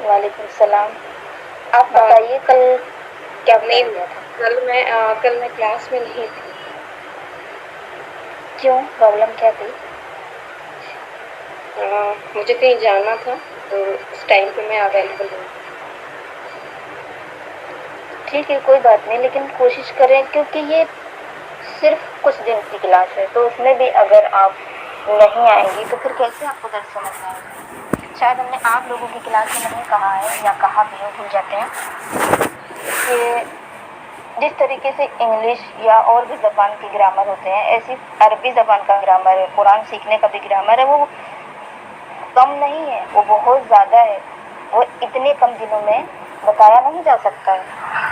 وعلیکم السلام. آپ بتائیے کل کیا نہیں، پلان کیا تھا؟ کل میں کلاس میں نہیں تھی. کیوں؟ پرابلم کیا تھی؟ مجھے کہیں جانا تھا تو اس ٹائم پہ میں اویلیبل ہوں. ٹھیک ہے، کوئی بات نہیں، لیکن کوشش کریں کیونکہ یہ صرف کچھ دن کی کلاس ہے تو اس میں بھی اگر آپ نہیں آئیں گی تو پھر کیسے آپ کو درس سمجھ میں آئے گا؟ شاید ہم نے آپ لوگوں کی کلاس میں نہیں کہا ہے یا کہا بھی ہے، بھول جاتے ہیں کہ جس طریقے سے انگلش یا اور بھی زبان کے گرامر ہوتے ہیں، ایسی عربی زبان کا گرامر ہے، قرآن سیکھنے کا بھی گرامر ہے، وہ کم نہیں ہے، وہ بہت زیادہ ہے. وہ اتنے کم دنوں میں بتایا نہیں جا سکتا ہے،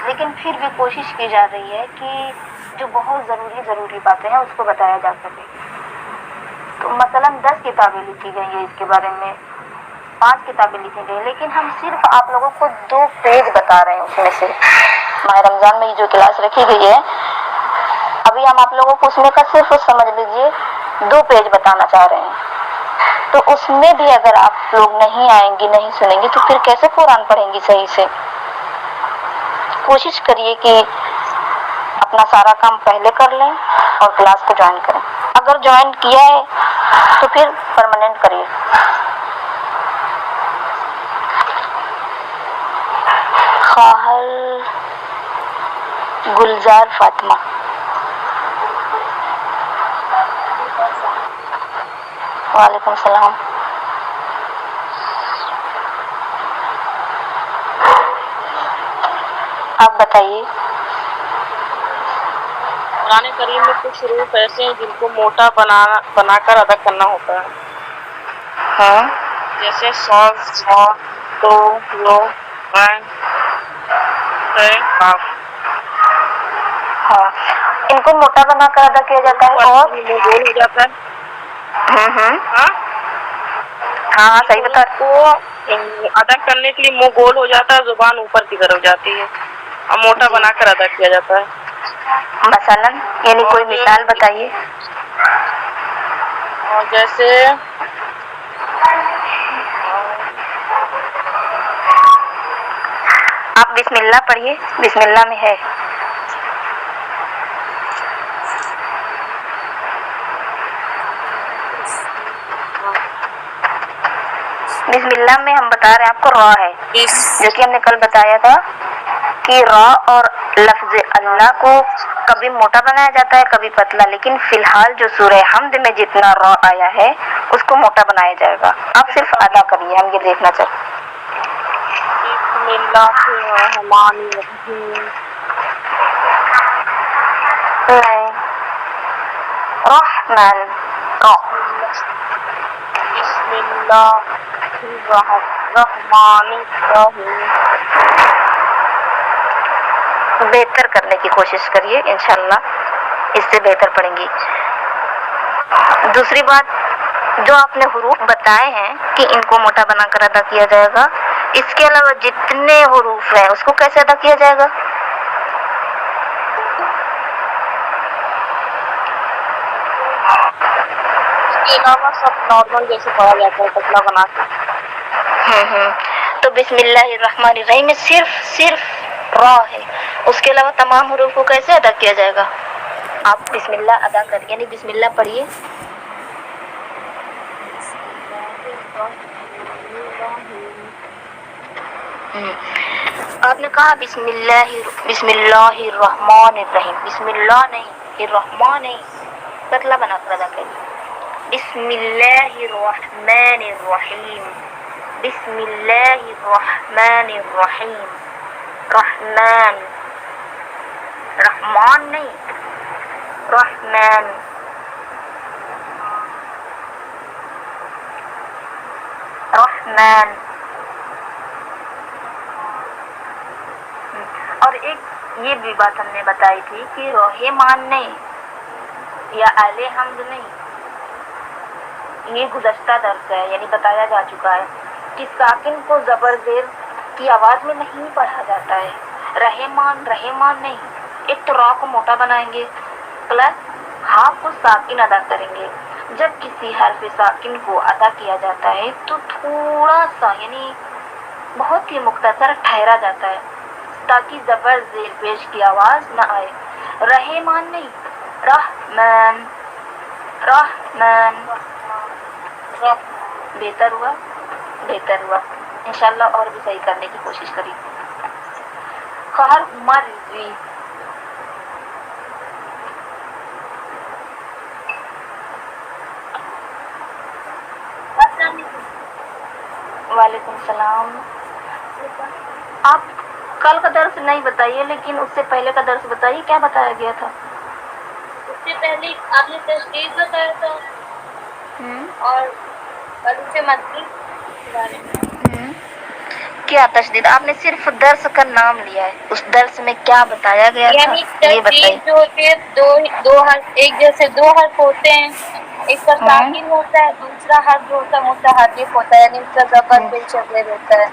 لیکن پھر بھی کوشش کی جا رہی ہے کہ جو بہت ضروری باتیں ہیں اس کو بتایا جا سکے. تو مثلاً 10 کتابیں لکھی گئی ہیں، اس کے بارے میں 5 کتابیں لکھی گئی، لیکن ہم صرف آپ لوگوں کو 2 پیج بتا رہے ہیں اس میں سے. ماہ رمضان میں یہ جو کلاس رکھی گئی ہے، ابھی ہم آپ لوگوں کو اس میں کا صرف سمجھ لیجیے 2 پیج بتانا چاہ رہے ہیں. تو اس میں بھی اگر آپ لوگ نہیں آئیں گی، نہیں سنیں گی تو پھر کیسے قرآن پڑھیں گی صحیح سے؟ کوشش کریے کہ اپنا سارا کام پہلے کر لیں اور کلاس کو جوائن کریں. اگر جوائن کیا ہے تو پھر پرماننٹ کریے. خواہر گلزار فاطمہ. وعلیکم السلام. آپ بتائیے. قرآن کریم میں کچھ حروف ایسے ہیں جن کو موٹا بنا کر ادا کرنا ہوتا ہے، ہاں جیسے صاد، صاد، تو، رو، غین، تے، قاف. ہاں، ان کو موٹا بنا کر ادا کیا جاتا ہے اور پڑھنے میں گول ہو جاتا ہے. ہاں، ہاں ان صحیح بتا حروف کو ادا کرنے کے لیے منہ گول ہو جاتا ہے، زبان اوپر کی طرف جاتی ہے اور موٹا جی. بنا کر ادا کیا جاتا ہے. مثلاً یعنی اور کوئی مثال بتائیے. اور جیسے آپ بسم اللہ پڑھیے، بسم اللہ میں ہے. بسم اللہ میں ہم بتا رہے ہیں آپ کو را ہے، جو کہ ہم نے کل بتایا تھا کہ را اور لفظ اللہ کو کبھی موٹا بنایا جاتا ہے کبھی پتلا، لیکن فی الحال جو سورہ حمد میں جتنا را آیا ہے اس کو موٹا بنایا جائے گا. آپ صرف ادا کریے، ہم یہ دیکھنا چاہتے ہیں. بسم اللہ الرحمن الرحیم. نہیں، رحمن را. بسم اللہ الرحمن الرحیم. بہتر کرنے کی کوشش کریے، انشاءاللہ اس سے بہتر پڑھیں گی. دوسری بات، جو آپ نے حروف بتائے ہیں کہ ان کو موٹا بنا کر ادا کیا جائے گا، اس کے علاوہ جتنے حروف ہیں اس کو کیسے ادا کیا جائے گا؟ اس کے علاوہ سب نارمل جیسے پڑھا جاتا ہے، پتلا بنا کے. تو بسم اللہ الرحمن الرحیم میں صرف را ہے، اس کے علاوہ تمام حروف کو کیسے ادا کیا جائے گا؟ آپ بسم اللہ ادا کر، یعنی بسم اللہ پڑھیے. آپ نے کہا بسم اللہ الرحمن الرحیم، بسم اللہ نہیں، الرحمن نہیں، پتلا بنا کر ادا کریے. بسم اللہ الرحمن الرحیم، بسم اللہ الرحمن الرحیم. رحمان، رحمان نہیں، رحمان. رحمان. اور ایک یہ بھی بات ہم نے بتائی تھی کہ رحمان نہیں یا اہل حمد نہیں، یہ گزشتہ درس ہے، یعنی بتایا جا چکا ہے کہ ساکن کو زبر زیر کی آواز میں نہیں پڑھا جاتا ہے. رحمان، رحمان نہیں، ایک تو را کو موٹا بنائیں گے پلس ہا کو ساکن ادا کریں گے. جب کسی حرف ساکن کو ادا کیا جاتا ہے تو تھوڑا سا، یعنی بہت ہی مختصر ٹھہرا جاتا ہے تاکہ زبر زیر پیش کی آواز نہ آئے. رحمان نہیں، رحمان، رحمان. بہتر ہوا، بہتر ہوا. انشاءاللہ اور بھی صحیح کرنے کی کوشش کری. خواہر مرضی. وعلیکم السلام. آپ کل کا درس نہیں بتائیے لیکن اس سے پہلے کا درس بتائیے، کیا بتایا گیا تھا؟ اس سے پہلے آپ نے تشدید بتایا تھا اور حروف مدی کے بارے میں. کیا تشدید؟ آپ نے صرف درس کا نام لیا ہے، اس درس میں کیا بتایا گیا تھا یعنی یہ بتائیے. تشدید جو ہوتی ہے دو حرف، ایک جیسے دو حرف ہوتے ہیں، ایک کا ساکن ہوتا ہے، دوسرا حرف جو ہوتا ہے متحرک ہوتا ہے، یعنی اس کا زبر پیش اگر ہوتا ہے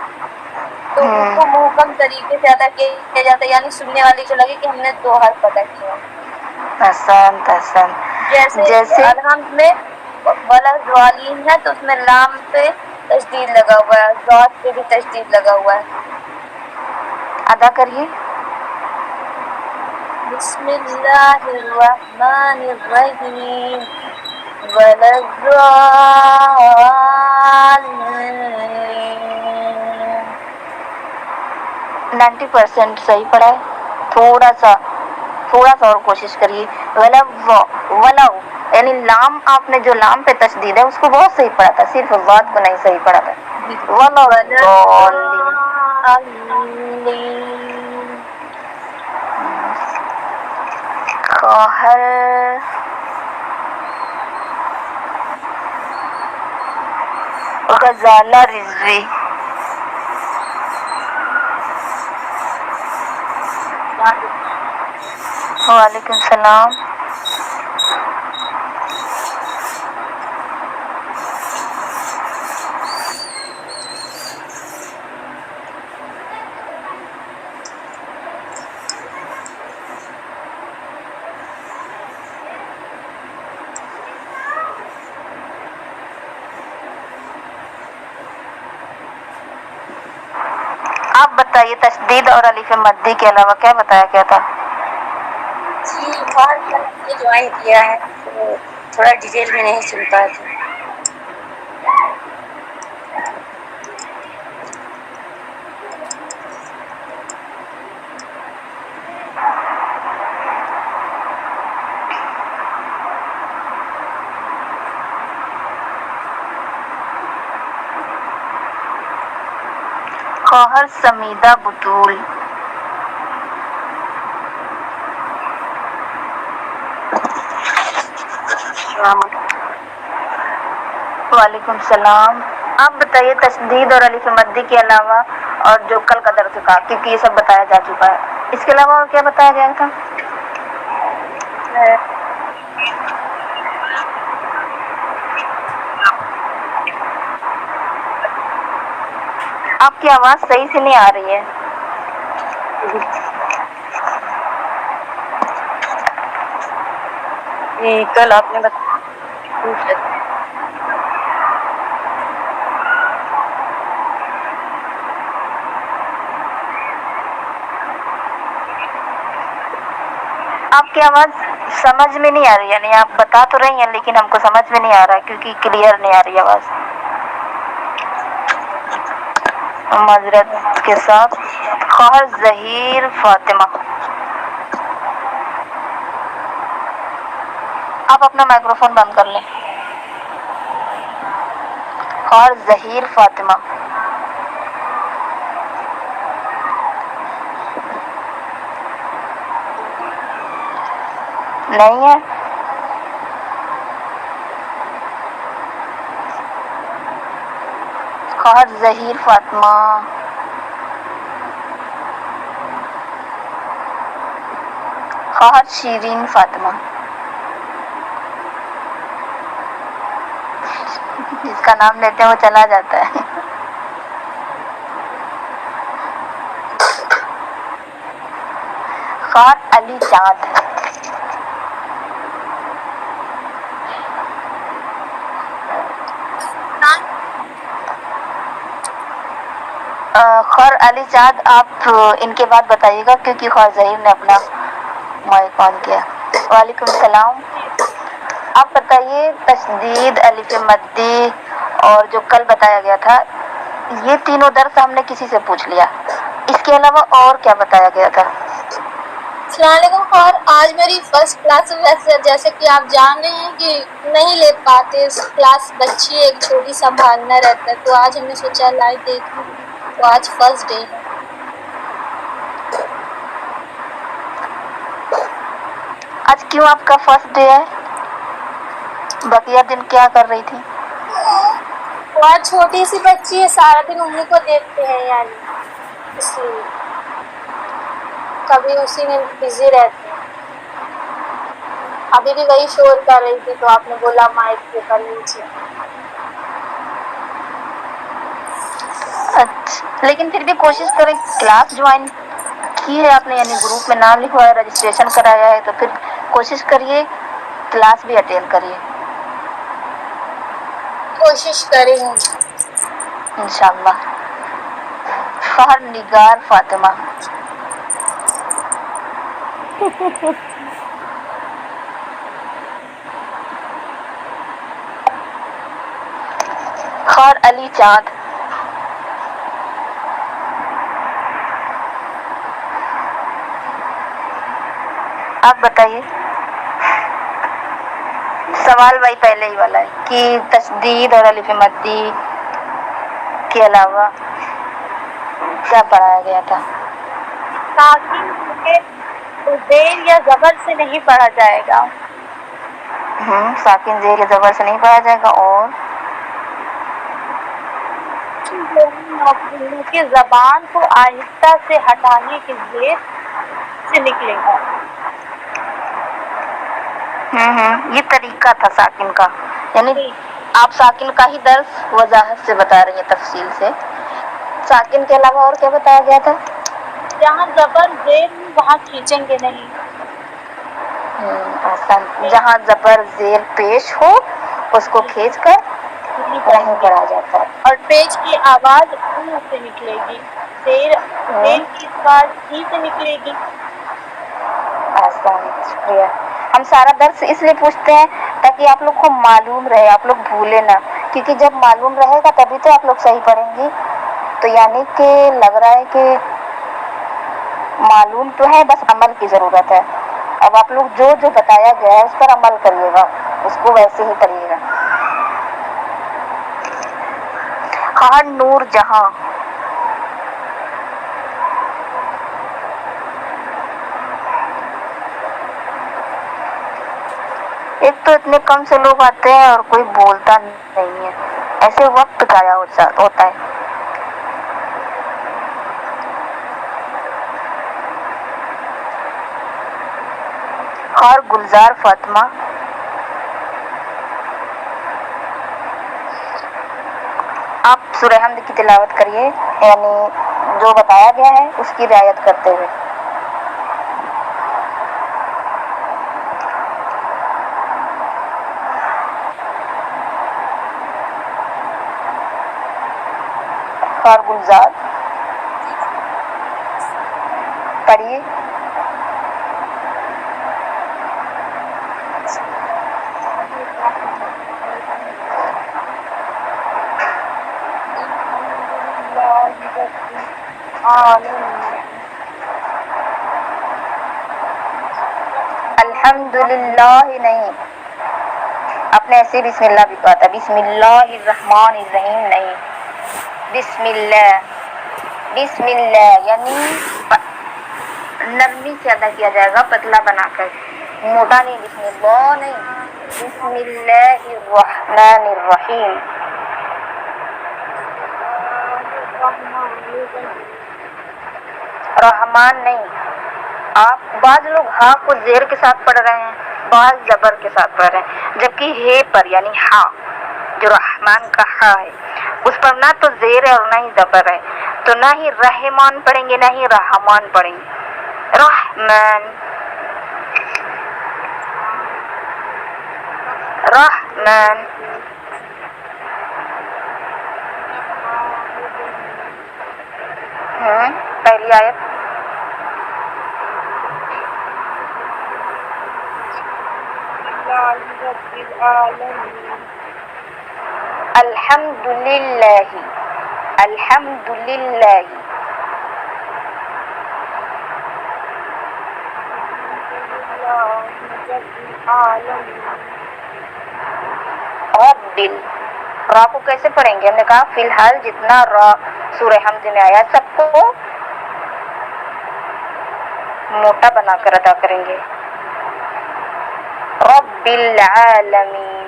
تو اس کو محکم طریقے سے ادا کیا جاتا ہے، یعنی سننے والے کو لگے کہ ہم نے دو حرف ادا کیے ہیں. احسنت احسنت. جیسے الحمد میں ولدوالین ہے تو اس میں لام پہ تشدید لگا ہوا ہے، ذات پہ بھی تشدید لگا ہوا ہے. ادا کریے. بسم اللہ الرحمن الرحیم ولدوالین. 90% صحیح پڑھا ہے. تھوڑا سا اور کوشش کریے. ولو یعنی لام، آپ نے جو لام پہ تشدید ہے اس کو بہت صحیح پڑھا تھا، صرف ذات کو نہیں صحیح پڑھا تھا. ولدوالین. خواہر غزالہ رضوی. وعلیکم السلام. آپ بتائیے تشدید اور الف مدی کے علاوہ کیا بتایا گیا تھا؟ جی بار یہ جوائن کیا ہے تو تھوڑا ڈیٹیل میں نہیں سن پایا تھا. خواہر سمیدہ بطول. وعلیکم السلام. آپ بتائیے تشدید اور الف مدی کے علاوہ اور جو کل کا درس تھا، کیونکہ یہ سب بتایا جا چکا ہے، اس کے علاوہ اور کیا بتایا گیا تھا؟ آپ کی آواز صحیح سے نہیں آ رہی ہے. کل آپ نے بتایا آپ کی آواز سمجھ میں نہیں آ رہی، یعنی آپ بتا تو رہی ہیں لیکن ہم کو سمجھ میں نہیں آ رہا کیونکہ کلیئر نہیں آ رہی آواز. معذرت کے ساتھ. خواہر ظہیر فاطمہ. آپ اپنا مائکرو فون بند کر لیں. خواہر ظہیر فاطمہ. نہیں ہے. خواہر ظہیر فاطمہ. خواہر شیرین فاطمہ. جس کا نام لیتے ہیں وہ چلا جاتا ہے. خواہر علی چاند. خور علی چاند آپ ان کے بعد بتائیے گا کیونکہ خور ظہیر نے اپنا مائک آن کیا. وعلیکم السلام. آپ بتائیے تشدید الف مدی اور جو کل بتایا گیا تھا یہ تینوں درس ہم نے کسی سے پوچھ لیا, اس کے علاوہ اور کیا بتایا گیا تھا؟ السلام علیکم. اور آج میری فرسٹ کلاس میں جیسے کہ آپ جان رہے ہیں کہ نہیں لے پاتے کلاس, بچی ایک چھوٹی سنبھالنا رہتا ہے, تو آج ہم نے سوچا لائیو دیکھ لوں, تو آج فرسٹ ڈے ہے. آج کیوں آپ کا فرسٹ ڈے ہے؟ بقیہ دن کیا کر رہی تھی؟ وہ آج چھوٹی سی بچی ہے, سارا دن انہیں کو دیکھتے ہیں یعنی, اس لیے کبھی اسی میں بزی رہتے ہیں. ابھی بھی وہی شور کر رہی تھی تو آپ نے بولا مائک پہ کر لیجیے. اچھا, لیکن پھر بھی کوشش کریں, کلاس جوائن کی ہے آپ نے یعنی گروپ میں نام لکھوایا, رجسٹریشن کرایا ہے, تو پھر کوشش کریے کلاس بھی اٹینڈ کریے. کوشش کریں گے انشاءاللہ. فہر نگار فاطمہ. خور علی چاند. آپ بتائیے. سوال وہی پہلے ہی والا ہے کہ تشدید اور الف مدی کے علاوہ کیا پڑھایا گیا تھا؟ ساکن زیر یا زبر سے نہیں پڑھا جائے گا. ساکن زیر یا زبر سے نہیں پڑھا جائے گا. اور کی زبان کو آہستہ سے ہٹانے کے زیر سے نکلے گا. یہ طریقہ تھا ساکن کا, یعنی آپ ساکن کا ہی درس وضاحت سے بتا رہی ہیں, تفصیل سے. ساکن کے علاوہ اور کیا بتایا گیا تھا؟ جہاں زبر زیر ہو وہاں کھینچیں گے نہیں. آسان. جہاں زبر زیر پیش ہو اس کو کھینچ کر نہیں پڑھا جاتا. اور پیش کی آواز اون سے نکلے گی, زیر کی آواز ای سے نکلے گی. آسان, شکریہ. ہم سارا درس اس لیے پوچھتے ہیں تاکہ آپ لوگ کو معلوم رہے, آپ لوگ بھولے نہ, کیونکہ جب معلوم رہے گا تبھی تو آپ لوگ صحیح پڑھیں گی. تو یعنی کہ لگ رہا ہے کہ معلوم تو ہے, بس عمل کی ضرورت ہے. اب آپ لوگ جو جو بتایا گیا ہے اس پر عمل کریے گا, اس کو ویسے ہی کریے گا. خان نور جہاں. ایک تو اتنے کم سے لوگ آتے ہیں اور کوئی بولتا نہیں ہے, ایسے وقت ضائع ہوتا ہے. اور گلزار فاطمہ. آپ سورہ حمد کی تلاوت کریے, یعنی جو بتایا گیا ہے اس کی رعایت کرتے ہوئے. اور گلزار پڑھیے. الحمدللہ نہیں, آپ نے ایسے بسم اللہ بھی کہا تھا, بسم اللہ الرحمن الرحیم نہیں, بسم اللہ یعنی نرمی سے ادا کیا جائے گا, پتلا بنا کر, موٹا نہیں. بسم اللہ نہیں, بسم اللہ الرحمن الرحیم. رحمان نہیں. آپ بعض لوگ ہاں کو زیر کے ساتھ پڑھ رہے ہیں, بعض زبر کے ساتھ پڑھ رہے ہیں, جبکہ ہے پر یعنی ہاں جو رحمان کا ہاں ہے اس پر نہ تو زیر ہے اور نہ ہی زبر ہے, تو نہ ہی رحمان پڑھیں گے نہ ہی رحمان پڑھیں گے. رحمان پہلی آیت رب العالمین الحمد للہ الحمد للہ ربل را کو کیسے پڑھیں گے؟ ہم نے کہا فی الحال جتنا را سورہ حمد میں آیا سب کو موٹا بنا کر ادا کریں گے. رب العالمین.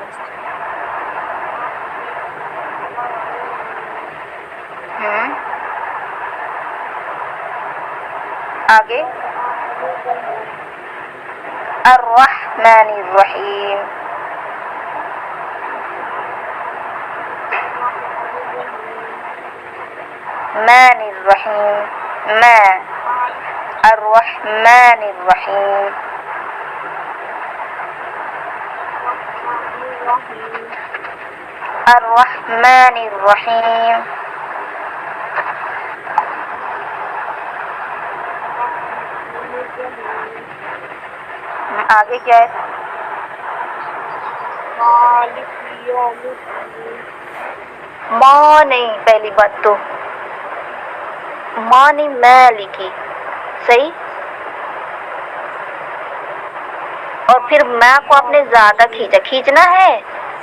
آگے الرحمن الرحیم. مان الرحیم ما الرحمن الرحیم. الرحمن الرحیم. آگے کیا ہے؟ ماں نہیں، پہلی بات تو ماں نہیں مالکی، صحیح. اور پھر ماں کو آپ نے زیادہ کھینچنا ہے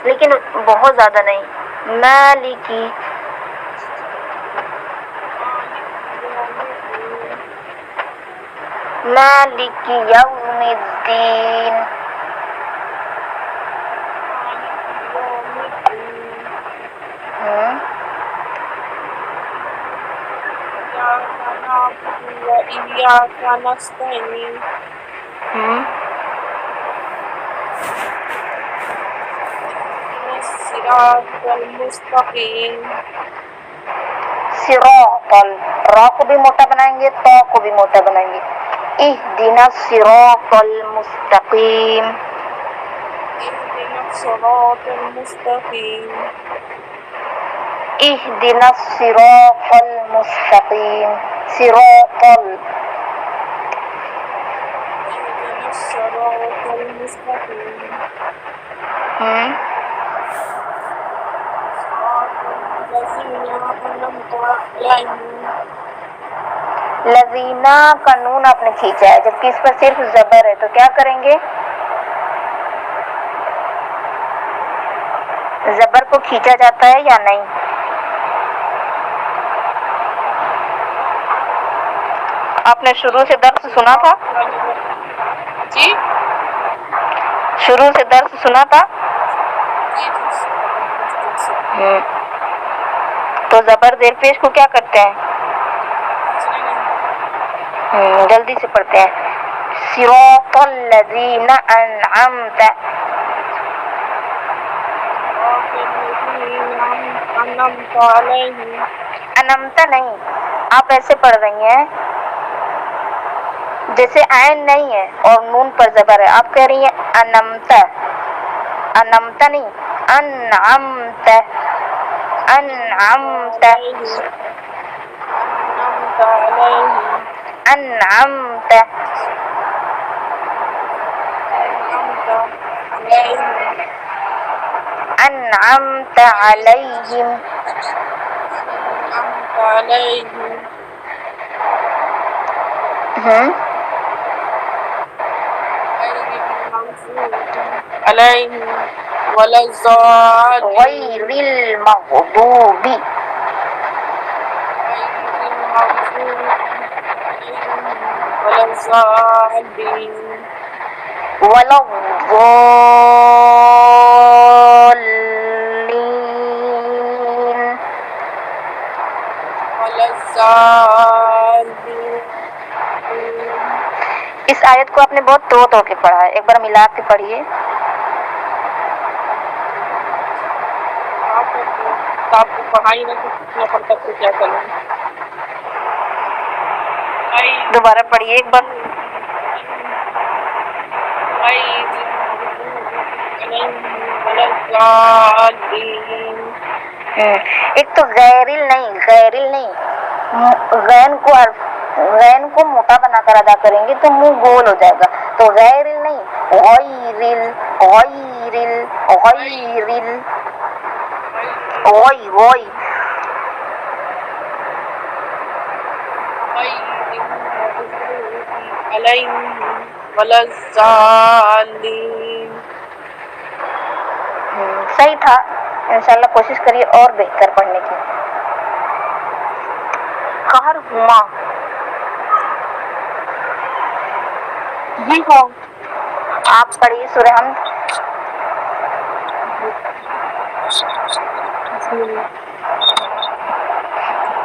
لیکن بہت زیادہ نہیں. مالکی مالک یوم الدین. وإياك نستعين الصراط المستقیم. صراط را کو بھی موٹا بنائیں گے، تا کو بھی موٹا بنائیں گے. اہدنا الصراط المستقیم. اهدنا الصراط المستقیم. اہدنا الصراط المستقیم. صراط اهدنا الصراط المستقیم. الذين أنعمت عليهم. لذینہ کا نون آپ نے کھینچا ہے جبکہ اس پر صرف زبر ہے، تو کیا کریں گے؟ زبر کو کھینچا جاتا ہے یا نہیں؟ آپ نے شروع سے درس سنا تھا؟ جی شروع سے درس سنا تھا؟ تو زبر زیر پیش کو کیا کرتے ہیں؟ جلدی سے پڑھتے ہیں. صراط الذین انعمت. أنعمت عليهم. انمت نہیں، آپ ایسے پڑھ رہی ہیں جیسے عین نہیں ہے اور نون پر زبر ہے. آپ کہہ رہی ہیں انمت، انمت نہیں، انعمت انعمت أنعمت عليهم. انعمت. أنعمت انعمت عليهم. علیہم. أنعمت عليهم. عليهم ولا الضالين. غیر المغضوب. ولا الضالين. ولا الضالين. ولا الضالين. اس آیت کو آپ نے بہت تو کے پڑھا ہے، ایک بار ملا کے پڑھیے. آپ کو پڑھائی نہ سیکھنا پڑتا تو کیا کریں؟ دوبارہ پڑھیے ایک بار. ایک تو غیر نہیں، غیر نہیں، غین کو موٹا بنا کر ادا کریں گے تو منہ گول ہو جائے گا. تو غیر نہیں، غیرل، غیرل، غیرل، غی غی. ولا الضالين. صحیح تھا. انشاءاللہ کوشش کریے اور بہتر پڑھنے کی. قہر ہما. جی ہاں. آپ پڑھیے سورہ حمد.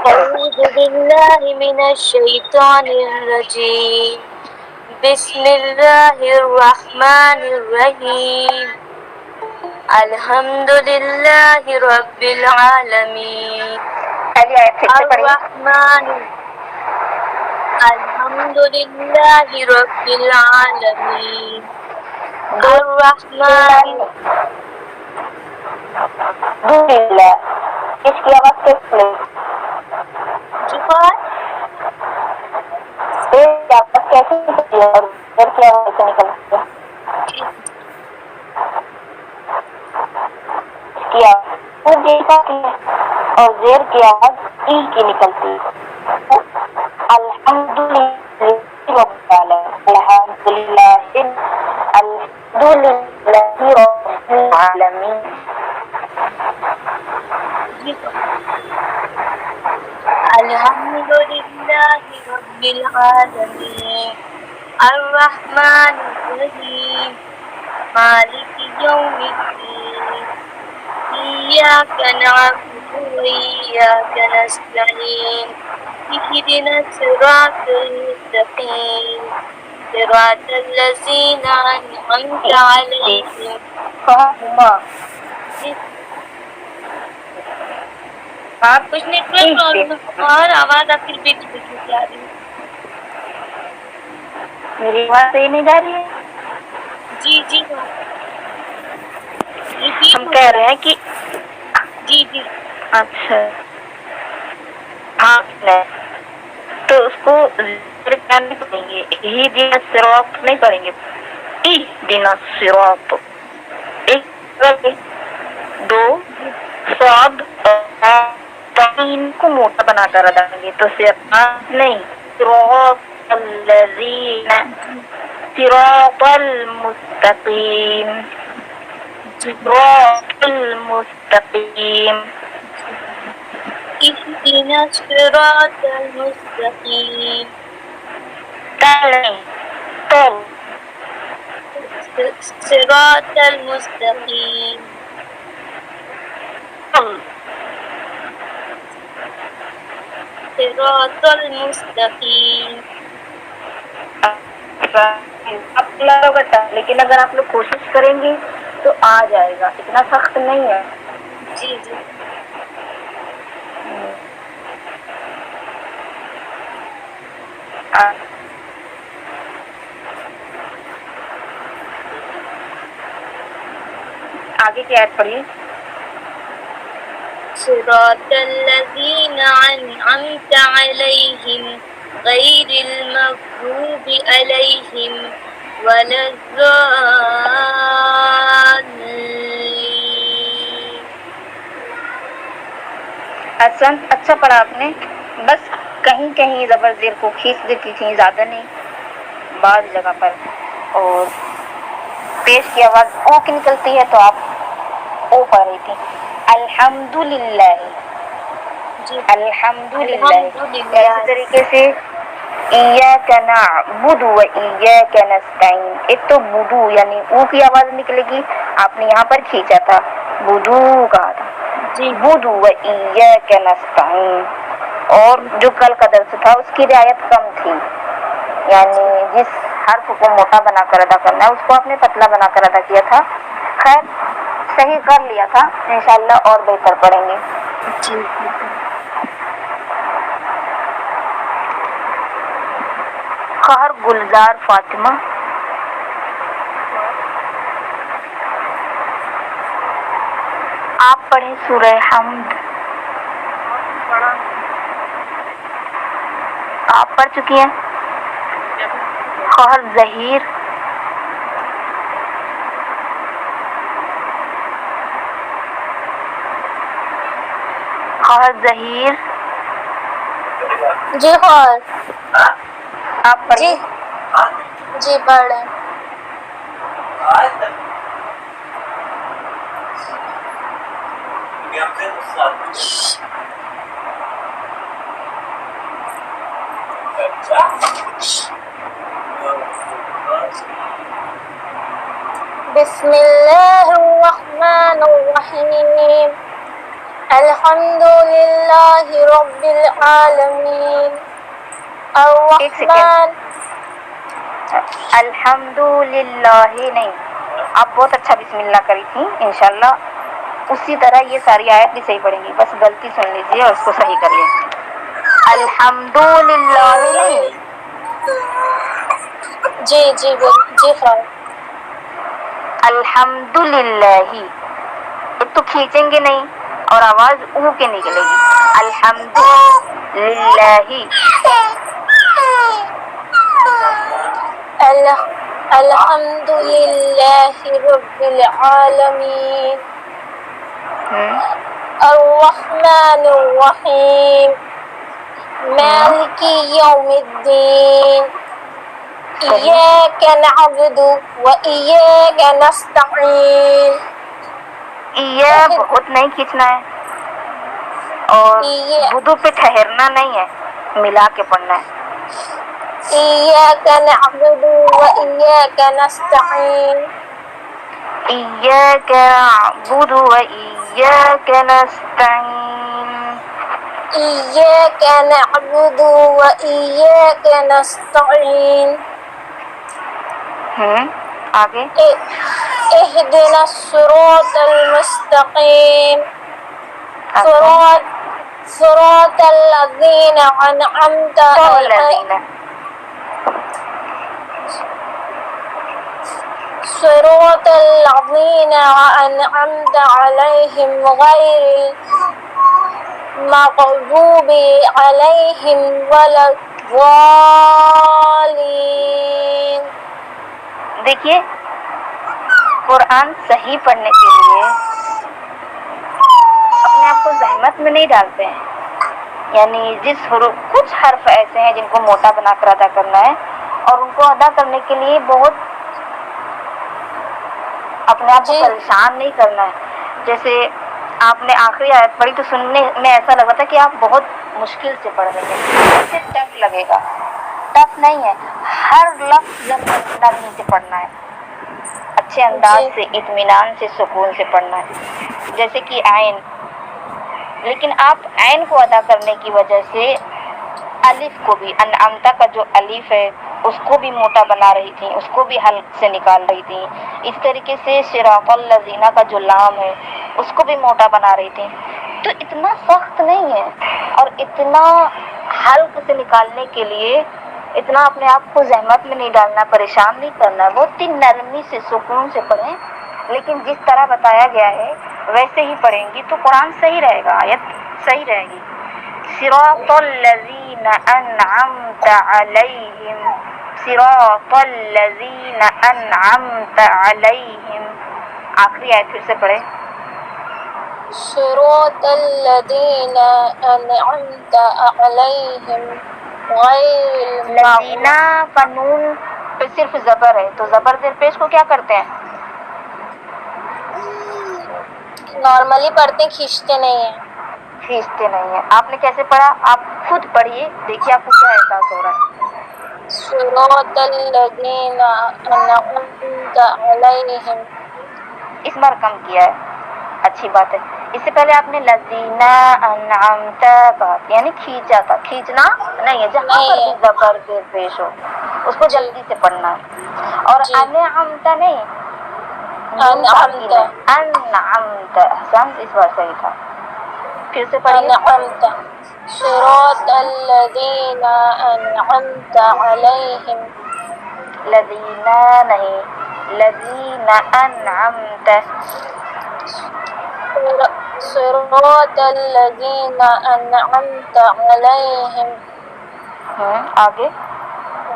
أعوذ بالله من الشيطان الرجيم. بسم الله الرحمن الرحيم. الحمد لله رب العالمين. پہلی آیت پھر سے پڑھیے. الرحمن. الحمد لله رب العالمين. الرحمن. اس کی آواز کیسے لے؟ جفار. اس کی آواز کیسے نکلتی ہے اور زیر کی آواز کیسے نکلتی ہے؟ اس کی آواز جیسا کی ہے اور زیر کی آواز ای کی نکلتی ہے. الحمدللہ رب العالمین. الحمدللہ رب العالمین. الحمد لله رب العالمين. الرحمن الرحيم. مالك يوم الدين. إياك نعبد وإياك نستعين. اهدنا الصراط المستقيم. صراط الذين أنعمت عليهم. آپ کچھ نیٹورک پرابلم اور آواز آپ کی بیچ بیچ میں آ رہی ہے. میری آواز صحیح نہیں جا رہی ہے؟ جی جی ہاں. ہم کہہ رہے ہیں کہ جی جی. اچھا ہاں تو اس کو نہیں پڑھیں گے. ہی دن سراط نہیں پڑھیں گے. ای دن سراط. ایک دو صاد تین کو موٹا بنا کر ادا کریں گے تو صراط نہیں صراط الذین صراط المستقیم صراط المستقیم. اهدنا الصراط المستقيم. صراط المستقيم. صراط المستقيم. آپ لوگ لیکن اگر آپ لوگ کوشش کریں گے تو آ جائے گا. اتنا سخت نہیں ہے. جی جی. آگے کی آیت پڑھیے. صراط الذين أنعمت عليهم غير المغضوب عليهم ولا الضالين. اچھا پڑھا آپ نے. بس کہیں کہیں زبر زیر کو کھینچ دیتی تھی، زیادہ نہیں بعض جگہ پر. اور پیش کی آواز او کی نکلتی ہے تو آپ او پڑھ رہی تھی. الحمدللہ. الحمدللہ. اسی طریقے سے ایاک نعبد و ایاک نستعین. ایک تو بدو یعنی او کی آواز نکلے گی. آپ نے یہاں پر کھینچا تھا، بدو کہا تھا. بدو و ایاک نستعین. اور جو کل کا درس تھا اس کی رعایت کم تھی، یعنی جس حرف کو موٹا بنا کر ادا کرنا ہے اس کو آپ نے پتلا بنا کر ادا کیا تھا. خیر صحیح کر لیا تھا. انشاءاللہ اور بہتر پڑھیں گے. قہر گلزار فاطمہ. آپ پڑھیں سورہ حمد. آپ پڑھ چکی ہیں؟ خواہ ظہیر خواہ ظہیر جی اور آپ پڑھیے۔ جی پڑھ رہے ہیں۔ بسم اللہ الرحمن الرحیم الحمد للہ رب العالمین ایک سیکنڈ، الرحمن الحمد للہ نہیں، آپ بہت اچھا بسم اللہ کری تھی، انشاءاللہ اسی طرح یہ ساری آیت بھی صحیح پڑھیں گی، بس غلطی سن لیجیے اور اس کو صحیح کر لیں۔ الحمد للہ نہیں، جی جی خیر الحمد للہ، ایک تو کھینچیں گے نہیں اور آواز او کے نکلے گی، الحمد للہ۔ الحمد للہ رب العالمین الرحمن الرحیم مالک یوم الدین ایاک نعبد و ایاک نستعین۔ یہ بہت نہیں کھینچنا ہے اور بدو پہ ٹھہرنا نہیں ہے، ملا کے پڑھنا ہے۔ ایاک نعبد و ایاک نستعین ایاک نعبد و ایاک نستعین، ایاک نعبد و ایاک نستعین آگے اہدنا الصراط المستقیم صراط الذین انعمت علیہم صراط الذین انعمت علیہم غیر المغضوب علیہم ولا الضالین۔ دیکھیے، قرآن صحیح پڑھنے کے لیے اپنے آپ کو زحمت میں نہیں ڈالتے ہیں، یعنی کچھ حرف ایسے ہیں جن کو موٹا بنا کر ادا کرنا ہے اور ان کو ادا کرنے کے لیے بہت اپنے آپ کو پریشان نہیں کرنا ہے۔ جیسے آپ نے آخری آیت پڑھی تو سننے میں ایسا لگا تھا کہ آپ بہت مشکل سے پڑھ رہے ہیں، اسے ٹف لگے گا، ٹف نہیں ہے، ہر لفظ نرمی سے پڑھنا ہے، اچھے انداز سے، اطمینان سے، سکون سے پڑھنا ہے۔ جیسے کہ عین، لیکن آپ عین کو ادا کرنے کی وجہ سے الف کو بھی، انعمتا کا جو الف ہے اس کو بھی موٹا بنا رہی تھی، اس کو بھی حلق سے نکال رہی تھی، اس طریقے سے صراط الذین کا جو لام ہے اس کو بھی موٹا بنا رہی تھی۔ تو اتنا سخت نہیں ہے اور اتنا حلق سے نکالنے کے لیے اتنا اپنے آپ کو زحمت میں نہیں ڈالنا، پریشان نہیں کرنا، بہت ہی نرمی سے، سکون سے پڑھیں، لیکن جس طرح بتایا گیا ہے ویسے ہی پڑھیں گی تو قرآن صحیح رہے گا، آیت صحیح رہے گی۔ صراط الذین انعمت علیہم، صراط الذین انعمت علیہم، آخری آیت پھر سے پڑھیں، صراط الذین انعمت علیہم غیر لذینہ کا نون پہ صرف زبر ہے تو زبر زیر پیش کو کیا کرتے ہیں؟ نارملی پڑھتے ہیں، کھینچتے نہیں ہیں۔ کھینچتے نہیں ہیں۔ آپ نے کیسے پڑھا؟ آپ خود پڑھیے، دیکھیے آپ کو کیا احساس ہو رہا ہے۔ صراط الذین انعمت علیہم، اس بار کم کیا ہے، اچھی بات ہے۔ اس سے پہلے آپ نے لذینہ انعمت کہا، یعنی کھینچا تھا، کھینچنا نہیں ہے، جہاں پر بھی زبر زیر پیش ہو اس کو جلدی سے پڑھنا ہے۔ اور انعمت نہیں، انعمت، انعمت، احسن، اس بار صحیح تھا، پھر سے پڑھیے۔ انعمت، صراط الذین انعمت علیہم، لذینہ نہیں، لذین انعمت، صراط الذین انعمت علیہم آگے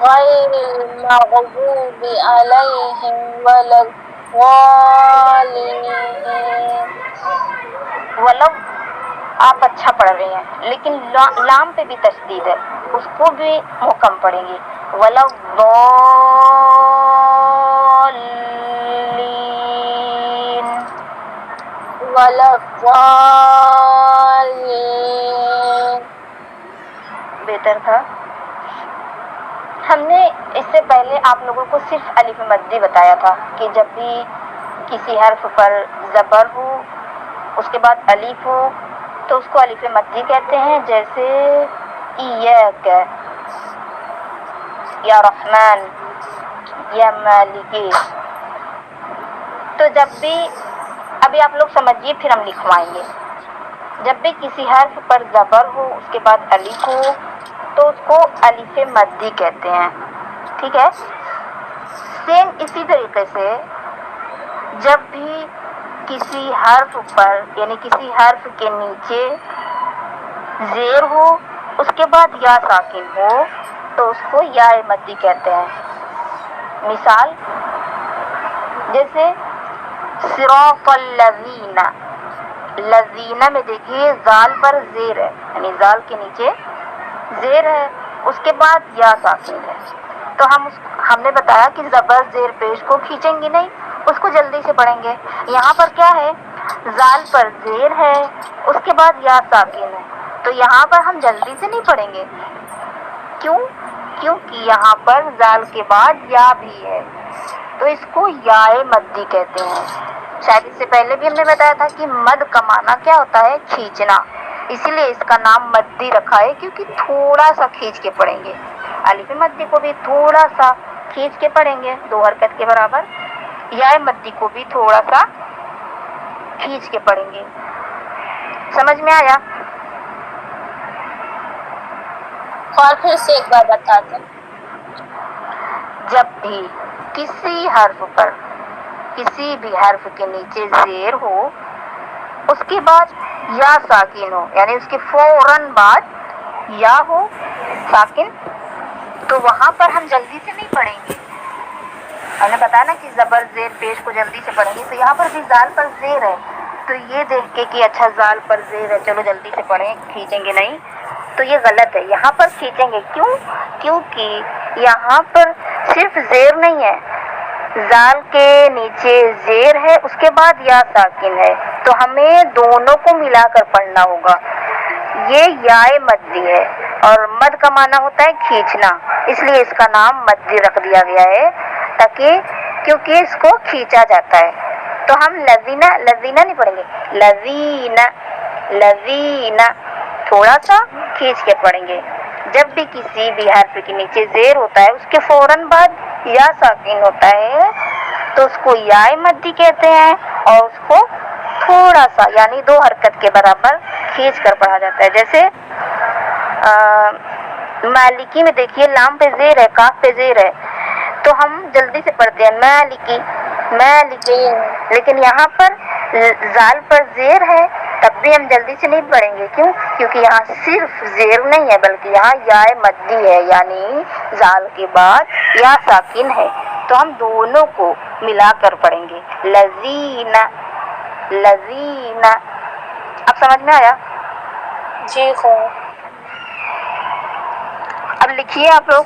غیر المغضوب علیہم ولا الضالین. ولو آپ اچھا پڑھ رہے ہیں، لیکن لام پہ بھی تشدید ہے، اس کو بھی محکم پڑھیں گے. ولو الضالین. ولا الضالین. بہتر تھا. ہم نے اس سے پہلے آپ لوگوں کو صرف الف مدی بتایا تھا کہ جب بھی کسی حرف پر زبر ہو اس کے بعد الف ہو تو اس کو الف مدی کہتے ہیں، جیسے ایاک، یا رحمان، یا مالکی. تو جب بھی ابھی آپ لوگ سمجھیے پھر ہم لکھوائیں گے. جب بھی کسی حرف پر زبر ہو اس کے بعد الف ہو تو اس کو الف مدی کہتے ہیں. ٹھیک ہے. سیم اسی طریقے سے جب بھی کسی حرف پر یعنی کسی حرف کے نیچے زیر ہو اس کے بعد یا ساکن ہو تو اس کو یا مدی کہتے ہیں. مثال جیسے صراط الذین، لذینہ میں دیکھیے زال پر زیر ہے، یعنی زال کے نیچے زیر ہے، اس کے بعد یا ساکن ہے. تو ہم نے بتایا کہ زبر زیر پیش کو کھینچیں گے نہیں، اس کو جلدی سے پڑھیں گے. یہاں پر کیا ہے، زال پر زیر ہے اس کے بعد یا ساکن ہے، تو یہاں پر ہم جلدی سے نہیں پڑھیں گے. کیوں؟ کیونکہ یہاں پر زال کے بعد یا بھی ہے تو اس کو یا مدی کہتے ہیں. شاید اس سے پہلے بھی ہم نے بتایا تھا کہ مد کا معنی کیا ہوتا ہے، کھینچنا، اسی لیے اس کا نام مدی رکھا ہے کیونکہ تھوڑا سا کھینچ کے پڑھیں گے. الف مدی کو بھی تھوڑا سا کھینچ کے پڑھیں گے 2 حرکت کے برابر، یا مدی کو بھی تھوڑا سا کھینچ کے پڑھیں گے. سمجھ میں آیا؟ اور پھر سے ایک بار بتا دیں. جب بھی کسی حرف پر کسی بھی حرف کے نیچے زیر ہو اس کے بعد یا ساکن ہو، یعنی اس کے فوراً بعد یا ہو ساکن، تو وہاں پر ہم جلدی سے نہیں پڑھیں گے. ہم نے بتایا نا کہ زبر زیر پیش کو جلدی سے پڑھیں گے، تو یہاں پر بھی زال پر زیر ہے تو یہ دیکھ کے کہ اچھا زال پر زیر ہے چلو جلدی سے پڑھیں، کھینچیں گے نہیں، تو یہ غلط ہے. یہاں پر کھینچیں گے. کیوں؟ کیونکہ یہاں پر صرف زیر نہیں ہے، زال کے نیچے زیر ہے اس کے بعد یا ساکن ہے، تو ہمیں دونوں کو ملا کر پڑھنا ہوگا. یہ یا مدی ہے اور مد کا معنی ہوتا ہے کھینچنا، اس لیے اس کا نام مدی رکھ دیا گیا ہے تاکہ کیونکہ اس کو کھینچا جاتا ہے. تو ہم لذینہ نہیں پڑھیں گے، لذینہ تھوڑا سا کھینچ کے پڑھیں گے. جب بھی کسی بھی حرف کے نیچے زیر ہوتا ہے اس کے فوراً بعد یا ساکن ہوتا ہے تو اس کو یا مدی کہتے ہیں اور اس کو تھوڑا سا یعنی 2 حرکت کے برابر کھینچ کر پڑھا جاتا ہے. جیسے مالکی میں دیکھیے لام پہ زیر ہے، کاف پہ زیر ہے تو ہم جلدی سے پڑھتے ہیں مالکی، لیکن یہاں پر زال پر زیر ہے تب بھی ہم جلدی سے نہیں پڑھیں گے. کیوں؟ کیونکہ یہاں صرف زیر نہیں ہے بلکہ یہاں یا مدی ہے، یعنی زال کے بعد یا ساکن ہے، تو ہم دونوں کو ملا کر پڑھیں گے. لذینہ. اب سمجھ میں آیا؟ جی ہو. اب لکھیے آپ لوگ،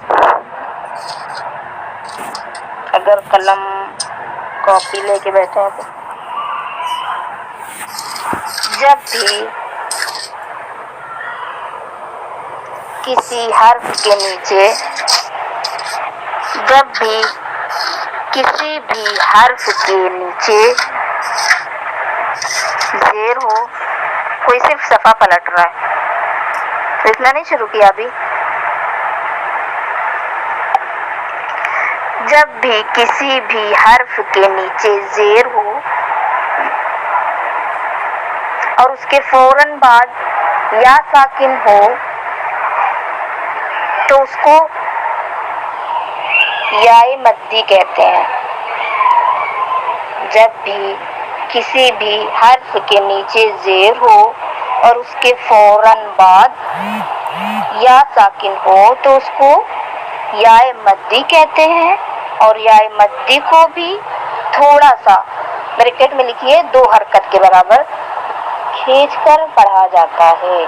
اگر قلم کاپی لے کے بیٹھے ہیں تو. جب بھی کسی حرف کے نیچے زیر ہو، کوئی صرف صفحہ پلٹ رہا ہے، لکھنا نہیں شروع کیا ابھی. جب بھی کسی بھی حرف کے نیچے زیر ہو اور اس کے فوراً بعد یا ساکن ہو تو اس کو یا مدی کہتے ہیں. جب بھی کسی بھی حرف کے نیچے زیر ہو اور اس کے فوراً بعد یا ساکن ہو تو اس کو یا مدی کہتے ہیں، اور یا مدی کو بھی تھوڑا سا بریکٹ میں لکھیے 2 حرکت کے برابر کھینچ کر پڑھا جاتا ہے.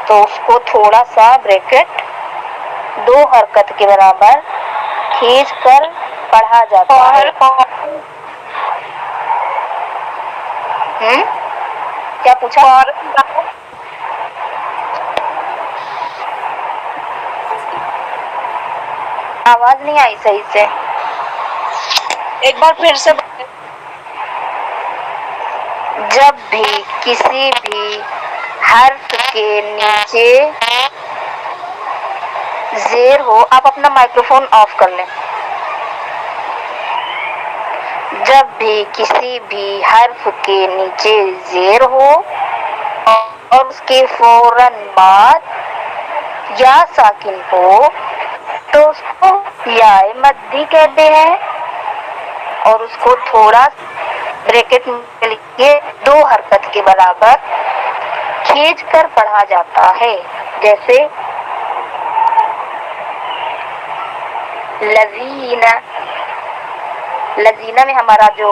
تو اس کو تھوڑا سا بریکٹ 2 حرکت کے برابر کھینچ کر پڑھا جاتا ہے. کیا پوچھا؟ آواز نہیں آئی صحیح سے. ایک بار پھر سے جب بھی کسی بھی حرف کے نیچے زیر ہو، آپ اپنا مائکرو فون آف کر لیں. جب بھی کسی بھی حرف کے نیچے زیر ہو اور اس کے فوراً بعد یا ساکن ہو تو اس کو یا مدی کہتے ہیں، اور اس کو تھوڑا بریکٹ میں لکھیے 2 حرکت کے برابر کھینچ کر پڑھا جاتا ہے. جیسے لذینہ، لذینہ میں ہمارا جو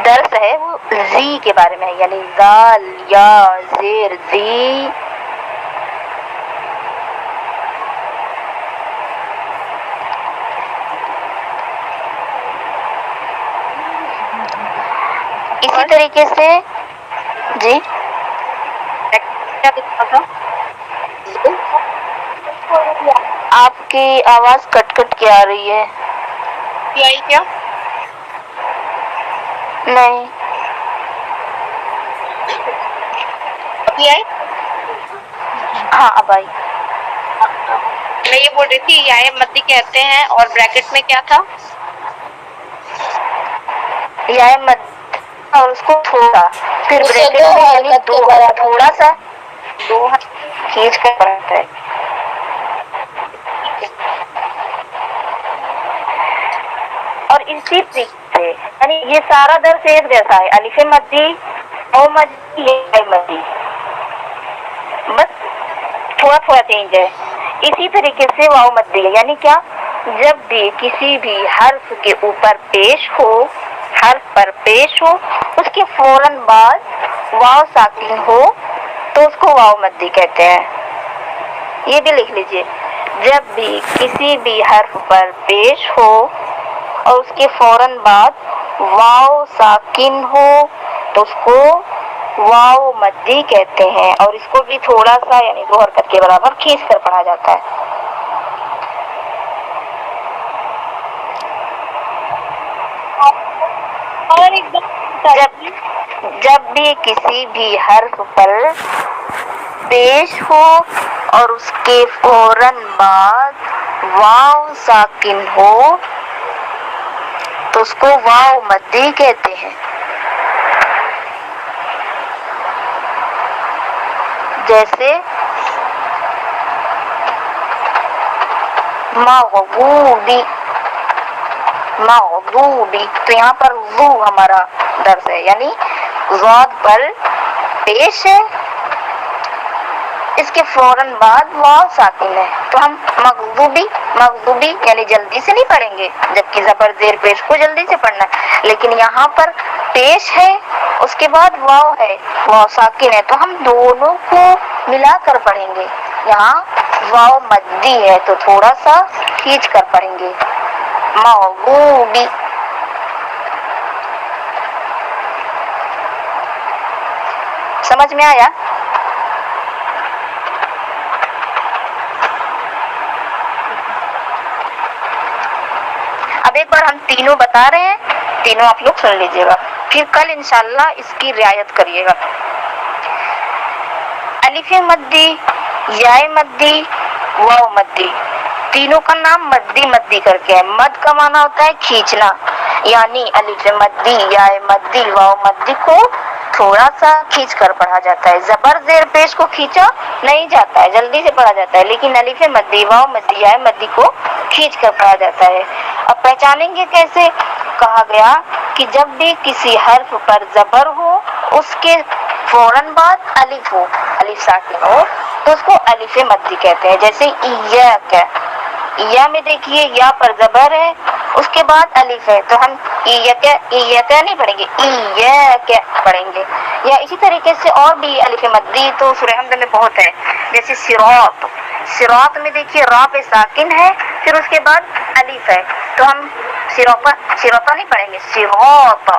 درس ہے وہ زی کے بارے میں ہے، یعنی زال یا زیر زی. اسی طریقے سے جی آپ کی آواز کٹ کٹ کے آ رہی ہے. کیا نہیں ابھی آئی؟ ہاں اب آئی. میں یہ بول رہی تھی یا مدی کہتے ہیں، اور بریکٹ میں کیا تھا؟ یا مد اور اس کو تھوڑا پھر اسے بریکٹ 2 میں یعنی حرکت کے 2 برابر تھوڑا سا 2 کھینچ کر پڑھتا ہے. اور اسی طریقے سے یعنی یہ سارا درس ایک جیسا ہے، الف مدی او مدی یا مدی، بس تھوڑا تھوڑا چینج ہے. اسی طریقے سے واو مدی ہے، یعنی کیا؟ جب بھی کسی بھی حرف کے اوپر پیش ہو، حرف پر پیش ہو، اس کے فوراً بعد واو ساکن ہو تو اس کو واو مدی کہتے ہیں. یہ بھی لکھ لیجئے، جب بھی کسی بھی حرف پر پیش ہو اور اس کے فوراً بعد واو ساکن ہو تو اس کو واو مدی کہتے ہیں، اور اس کو بھی تھوڑا سا یعنی 2 حرکت کے برابر کھینچ کر پڑھا جاتا ہے. اور ایک بار جب بھی کسی بھی حرف پر پیش ہو اور اس کے فوراً بعد واو ساکن ہو تو اس کو واو مدی کہتے ہیں. جیسے مغضوبی، مغضوبی، تو یہاں پر وو ہمارا درس ہے، یعنی ضاد پر پیش ہے، اس کے فوراً بعد واو ساکن ہے تو ہم مغضوبی، مغضوبی یعنی جلدی سے نہیں پڑھیں گے، جبکہ زبر زیر پیش کو جلدی سے پڑھنا ہے. لیکن یہاں پر پیش ہے اس کے بعد واو ہے، واو ساکن ہے، تو ہم دونوں کو ملا کر پڑھیں گے. یہاں واو مدی ہے تو تھوڑا سا کھینچ کر پڑھیں گے، مغضوبی. سمجھ میں آیا؟ اب ایک بار ہم تینوں بتا رہے ہیں، تینوں آپ لوگ سن لیجئے گا، پھر کل انشاءاللہ اس کی رعایت کریے گا. الف مدی، یا مدی، واو مدی، تینوں کا نام مدی مدی کر کے ہے. مد کا معنی ہوتا ہے کھینچنا، یعنی الف مدی، یا مدی، واو مدی کو تھوڑا سا کھینچ کر پڑھا جاتا ہے. زبر زیر پیش کو کھینچا نہیں جاتا ہے، جلدی سے پڑھا جاتا ہے، لیکن الف مدی، واو مدی، یا مدی کو کھینچ کر پڑھا جاتا ہے. اب پہچانیں گے کیسے؟ کہا گیا کہ جب بھی کسی حرف پر زبر ہو اس کے فوراً بعد الف ہو، الف ساکن ہو تو اس کو الف مدی کہتے ہیں. جیسے ایاک، یا میں دیکھیے یا پر زبر ہے، اس کے بعد الف ہے تو ہم ایاک ایاک نہیں پڑھیں گے، ایاک پڑھیں گے. یا اسی طریقے سے اور بھی الف مدی تو سورہ حمد میں بہت ہے. جیسے صراط، صراط میں دیکھیے را پہ ساکن ہے پھر اس کے بعد الف ہے تو ہم صراط نہیں پڑھیں گے، صراط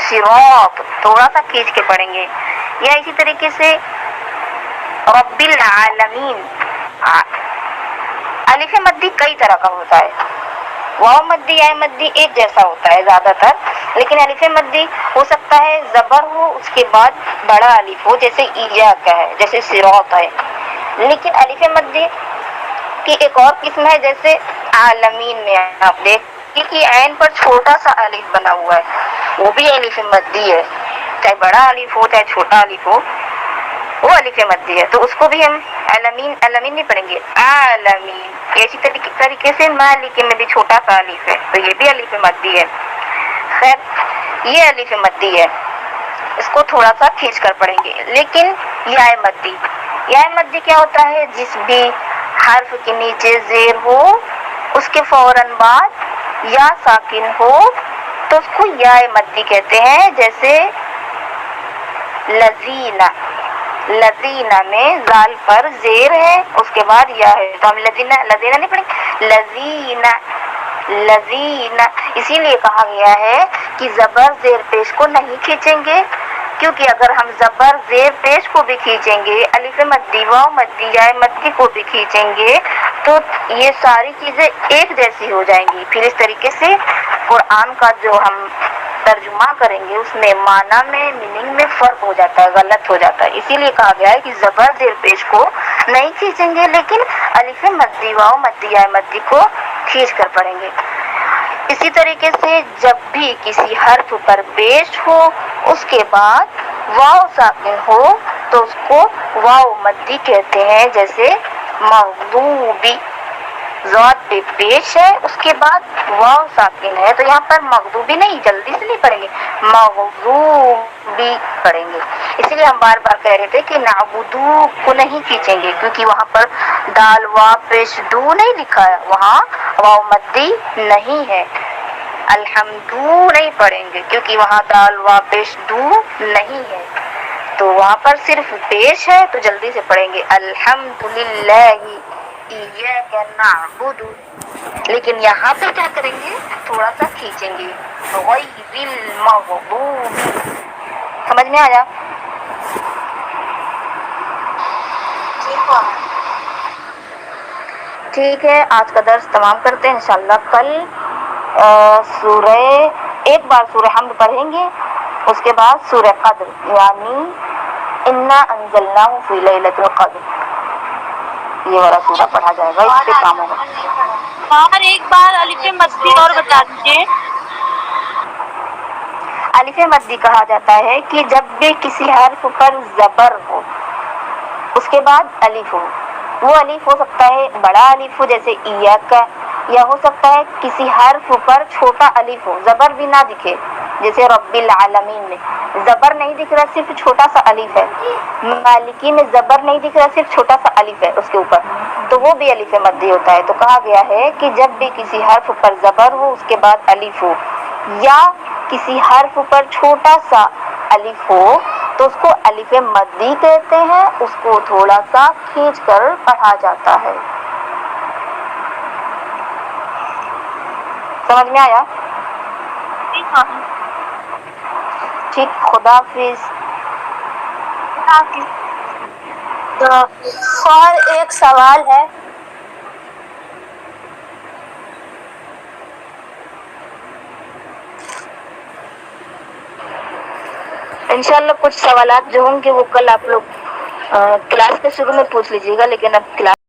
صراط تھوڑا سا کھینچ کے پڑھیں گے. یا اسی طریقے سے رب العالمین، الف مدی کئی طرح کا ہوتا ہے. واو مدی یا مدی ایک جیسا ہوتا ہے زیادہ تر، لیکن الف مدی ہو سکتا ہے زبر ہو اس کے بعد بڑا الف ہو، جیسے ایاک ہے، جیسے صراط ہے. لیکن الف مدی کی ایک اور قسم ہے، جیسے عالمین میں آپ دیکھیں کہ عین پر چھوٹا سا الف بنا ہوا ہے، وہ بھی الف مدی ہے، چاہے بڑا الف ہو چاہے چھوٹا الف ہو وہ الف مدی ہے. تو اس کو بھی ہم علمین نہیں پڑھیں گے، عالمین. اسی طریقے سے مالک میں بھی چھوٹا سا الف ہے تو یہ بھی الف مدی ہے. خیر یہ الف مدی ہے، اس کو تھوڑا سا کھینچ کر پڑھیں گے. لیکن یا مدی، یا مدی کیا ہوتا ہے؟ جس بھی حرف کے نیچے زیر ہو اس کے فوراً بعد یا ساکن ہو تو اس کو یا مدی کہتے ہیں. جیسے لذینہ، لذینہ میں زال پر زیر ہے اس کے بعد یا ہے تو ہم لذینہ نہیں پڑھیں، لذینہ لذینہ. اسی لیے کہا گیا ہے کہ زبر زیر پیش کو نہیں کھینچیں گے، کیونکہ اگر ہم زبر زیر پیش کو بھی کھینچیں گے، الف مدی واو مدی یا مدی کو بھی کھینچیں گے تو یہ ساری چیزیں ایک جیسی ہو جائیں گی. پھر اس طریقے سے قرآن کا جو ہم ترجمہ کریں گے اس میں معنی میں میننگ میں فرق ہو جاتا ہے، غلط ہو جاتا ہے. اسی لیے کہا گیا ہے کہ زبر زیر پیش کو نہیں کھینچیں گے، لیکن الف مدی واو مدی یا مدی کو کھینچ کر پڑھیں گے. اسی طریقے سے جب بھی کسی حرف پر پیش ہو اس کے بعد واو ساکن ہو تو اس کو واو مدی کہتے ہیں. جیسے مغضوبی، ذات پہ پیش ہے اس کے بعد واو ساکن ہے تو یہاں پر مغضوبی نہیں، جلدی سے نہیں پڑھیں گے، مغضوبی پڑھیں گے. اسی لیے ہم بار بار کہہ رہے تھے کہ نعبدو کو نہیں کھینچیں گے کیونکہ وہاں پر دال وا پیش دو نہیں لکھا ہے، وہاں واو مدی نہیں ہے. الحمدو نہیں پڑھیں گے کیونکہ وہاں دال وا پیش دو نہیں ہے، تو وہاں پر صرف پیش ہے تو جلدی سے پڑھیں گے الحمدللہ ایاک نعبد. لیکن یہاں پہ کیا کریں گے؟ تھوڑا سا کھینچیں گے، غیر المغضوب. سمجھ میں آیا؟ ٹھیک ہے، آج کا درس تمام کرتے ہیں. انشاءاللہ کل سورہ ایک بار سورہ حمد پڑھیں گے، اس کے بعد سورہ قدر یعنی انا انزلناہ فی لیلۃ القدر، یہ والا سورہ پڑھا جائے گا، اس پہ کام ہوگا. اور ایک بار الف مدی اور بتا دیجیے. الف مدی کہا جاتا ہے کہ جب بھی کسی حرف پر زبر ہو اس کے بعد الف ہو. وہ الف ہو سکتا ہے بڑا الف ہو جیسے ایاک، یا ہو سکتا ہے کسی حرف پر چھوٹا الف ہو، زبر بھی نہ دکھے، جیسے رب العالمین میں زبر نہیں دکھ رہا، صرف چھوٹا سا الف ہے. مالکی میں زبر نہیں دکھ رہا، صرف چھوٹا سا الف ہے اس کے اوپر، تو وہ بھی الف مدی ہوتا ہے. تو کہا گیا ہے کہ جب بھی کسی حرف پر زبر ہو اس کے بعد الف ہو، یا کسی حرف پر چھوٹا سا الف ہو تو اس کو الف مدی کہتے ہیں. اس کو تھوڑا سا کھینچ کر پڑھا جاتا ہے. سمجھ میں آیا؟ ٹھیک، خدا حافظ. اور ایک سوال ہے. انشاءاللہ کچھ سوالات جو ہوں گے وہ کل آپ لوگ کلاس کے شروع میں پوچھ لیجیے گا، لیکن اب کلاس